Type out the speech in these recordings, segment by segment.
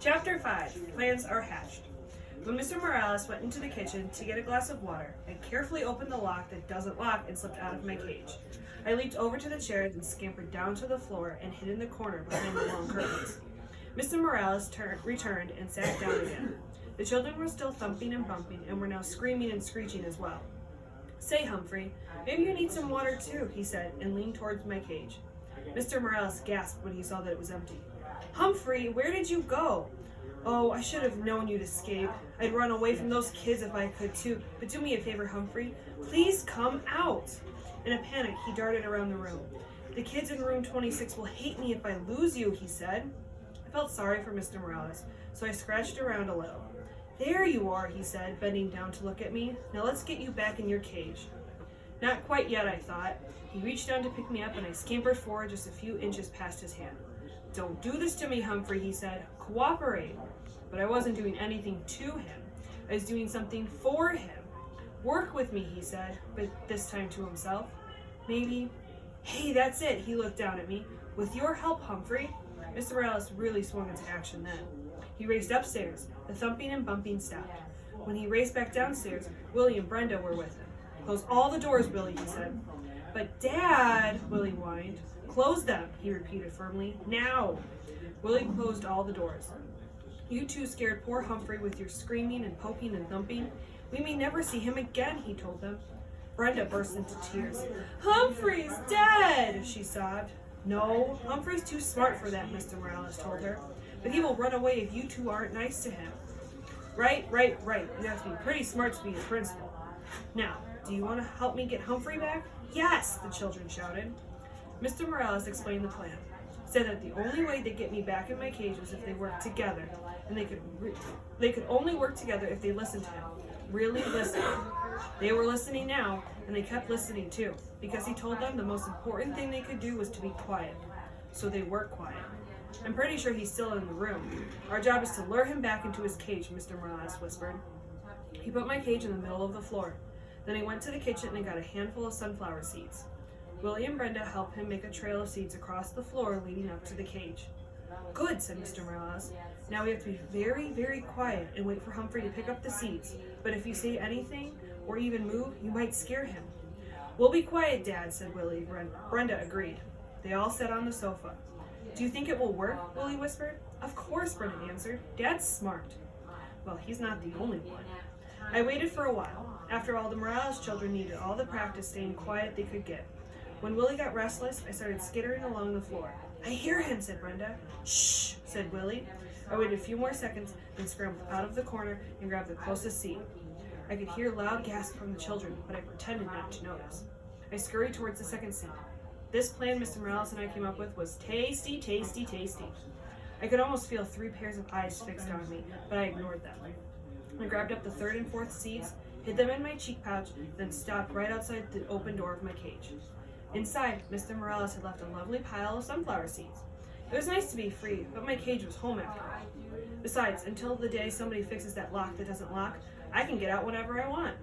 Chapter 5. Plans are hatched. When Mr. Morales went into the kitchen to get a glass of water, I carefully opened the lock that doesn't lock and slipped out of my cage. I leaped over to the chairs and scampered down to the floor and hid in the corner behind the long curtains. Mr. Morales returned and sat down again. The children were still thumping and bumping and were now screaming and screeching as well. "Say, Humphrey, maybe you need some water too," he said, and leaned towards my cage. Mr. Morales gasped when he saw that it was empty. "Humphrey, where did you go?" "Oh, I should have known you'd escape. I'd run away from those kids if I could too. But do me a favor, Humphrey. Please come out." In a panic, he darted around the room. "The kids in room 26 will hate me if I lose you," he said. I felt sorry for Mr. Morales, so I scratched around a little. "There you are," he said, bending down to look at me. "Now let's get you back in your cage." Not quite yet, I thought. He reached down to pick me up and I scampered forward just a few inches past his hand. "Don't do this to me, Humphrey," he said. "Cooperate." But I wasn't doing anything to him. I was doing something for him. "Work with me," he said, but this time to himself. "Maybe." "Hey, that's it," he looked down at me. "With your help, Humphrey." Mr. Morales really swung into action then. He raced upstairs. The thumping and bumping stopped. When he raced back downstairs, Willie and Brenda were with him. "Close all the doors, Willie," he said. "But Dad," Willie whined. "Close them," he repeated firmly. "Now." Willie closed all the doors. "You two scared poor Humphrey with your screaming and poking and thumping. We may never see him again," he told them. Brenda burst into tears. "Humphrey's dead," she sobbed. "No, Humphrey's too smart for that," Mr. Morales told her. "But he will run away if you two aren't nice to him." Right. You have to be pretty smart to be a principal. "Now, do you want to help me get Humphrey back?" "Yes," the children shouted. Mr. Morales explained the plan. Said that the only way they'd get me back in my cage was if they worked together, and they could only work together if they listened to him. Really listened. They were listening now, and they kept listening too, because he told them the most important thing they could do was to be quiet. So they were quiet. "I'm pretty sure he's still in the room. Our job is to lure him back into his cage," Mr. Morales whispered. He put my cage in the middle of the floor. Then he went to the kitchen and got a handful of sunflower seeds. Willie and Brenda helped him make a trail of seeds across the floor leading up to the cage. "Good," said Mr. Morales. "Now we have to be very, very quiet and wait for Humphrey to pick up the seeds. But if you say anything or even move, you might scare him." "We'll be quiet, Dad," said Willie. Brenda agreed. They all sat on the sofa. "Do you think it will work?" Willie whispered. "Of course," Brenda answered. "Dad's smart." Well, he's not the only one. I waited for a while. After all, the Morales children needed all the practice staying quiet they could get. When Willie got restless, I started skittering along the floor. "I hear him," said Brenda. "Shh," said Willie. I waited a few more seconds, then scrambled out of the corner and grabbed the closest seat. I could hear loud gasps from the children, but I pretended not to notice. I scurried towards the second seat. This plan Mr. Morales and I came up with was tasty, tasty, tasty. I could almost feel 3 pairs of eyes fixed on me, but I ignored them. I grabbed up the third and fourth seats, hid them in my cheek pouch, then stopped right outside the open door of my cage. Inside, Mr. Morales had left a lovely pile of sunflower seeds. It was nice to be free, but my cage was home after all. Besides, until the day somebody fixes that lock that doesn't lock, I can get out whenever I want.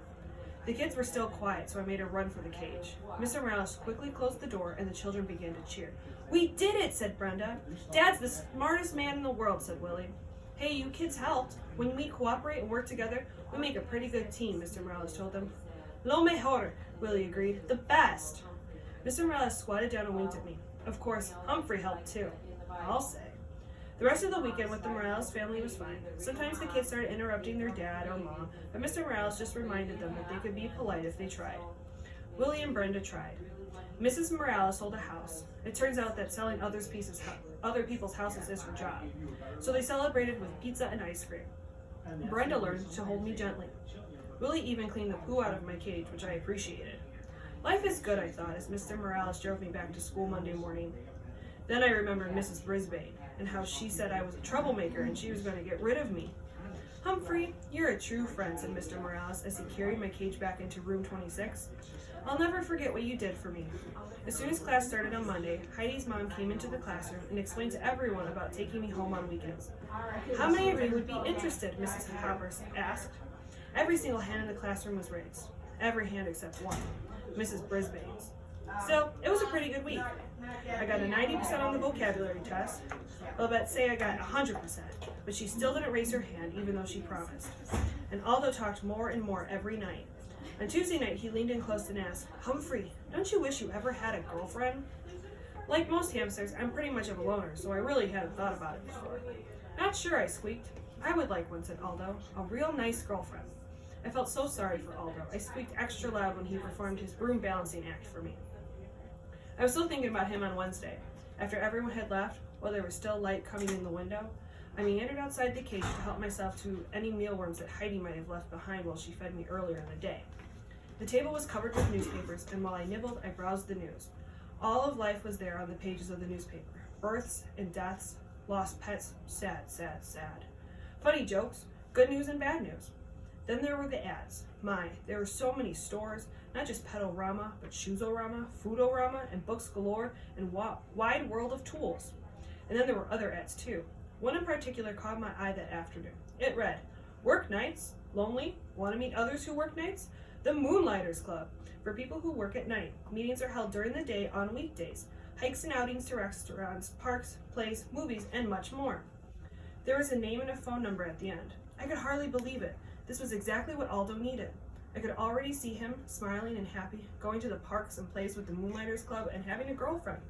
The kids were still quiet, so I made a run for the cage. Mr. Morales quickly closed the door, and the children began to cheer. "We did it," said Brenda. "Dad's the smartest man in the world," said Willie. "Hey, you kids helped. When we cooperate and work together, we make a pretty good team," Mr. Morales told them. "Lo mejor," Willie agreed. "The best." Mr. Morales squatted down and winked at me. Of course, Humphrey helped too. I'll say. The rest of the weekend with the Morales family was fine. Sometimes the kids started interrupting their dad or mom, but Mr. Morales just reminded them that they could be polite if they tried. Willie and Brenda tried. Mrs. Morales sold a house. It turns out that selling other people's houses is her job. So they celebrated with pizza and ice cream. Brenda learned to hold me gently. Willie even cleaned the poo out of my cage, which I appreciated. Life is good, I thought, as Mr. Morales drove me back to school Monday morning. Then I remembered Mrs. Brisbane, and how she said I was a troublemaker and she was going to get rid of me. "Humphrey, you're a true friend," said Mr. Morales as he carried my cage back into room 26. "I'll never forget what you did for me." As soon as class started on Monday, Heidi's mom came into the classroom and explained to everyone about taking me home on weekends. "How many of you would be interested?" Mrs. Hopper asked. Every single hand in the classroom was raised. Every hand except one, Mrs. Brisbane's. Still, it was a pretty good week. I got a 90% on the vocabulary test. Well, let's say I got 100%. but she still didn't raise her hand even though she promised. And Aldo talked more and more every night. On Tuesday night, he leaned in close and asked, "Humphrey, don't you wish you ever had a girlfriend?" Like most hamsters, I'm pretty much of a loner, so I really hadn't thought about it before. "Not sure," I squeaked. "I would like one," said Aldo. "A real nice girlfriend." I felt so sorry for Aldo. I squeaked extra loud when he performed his broom balancing act for me. I was still thinking about him on Wednesday. After everyone had left, while there was still light coming in the window, I meandered outside the cage to help myself to any mealworms that Heidi might have left behind while she fed me earlier in the day. The table was covered with newspapers, and while I nibbled, I browsed the news. All of life was there on the pages of the newspaper. Births and deaths, lost pets, sad, sad, sad. Funny jokes, good news and bad news. Then there were the ads. My, there were so many stores, not just Pedorama, but Shoesorama, Foodorama, and books galore, and wide world of tools. And then there were other ads too. One in particular caught my eye that afternoon. It read, "Work nights? Lonely? Want to meet others who work nights? The Moonlighters Club. For people who work at night. Meetings are held during the day on weekdays. Hikes and outings to restaurants, parks, plays, movies, and much more." There was a name and a phone number at the end. I could hardly believe it. This was exactly what Aldo needed. I could already see him, smiling and happy, going to the parks and plays with the Moonlighters Club and having a girlfriend.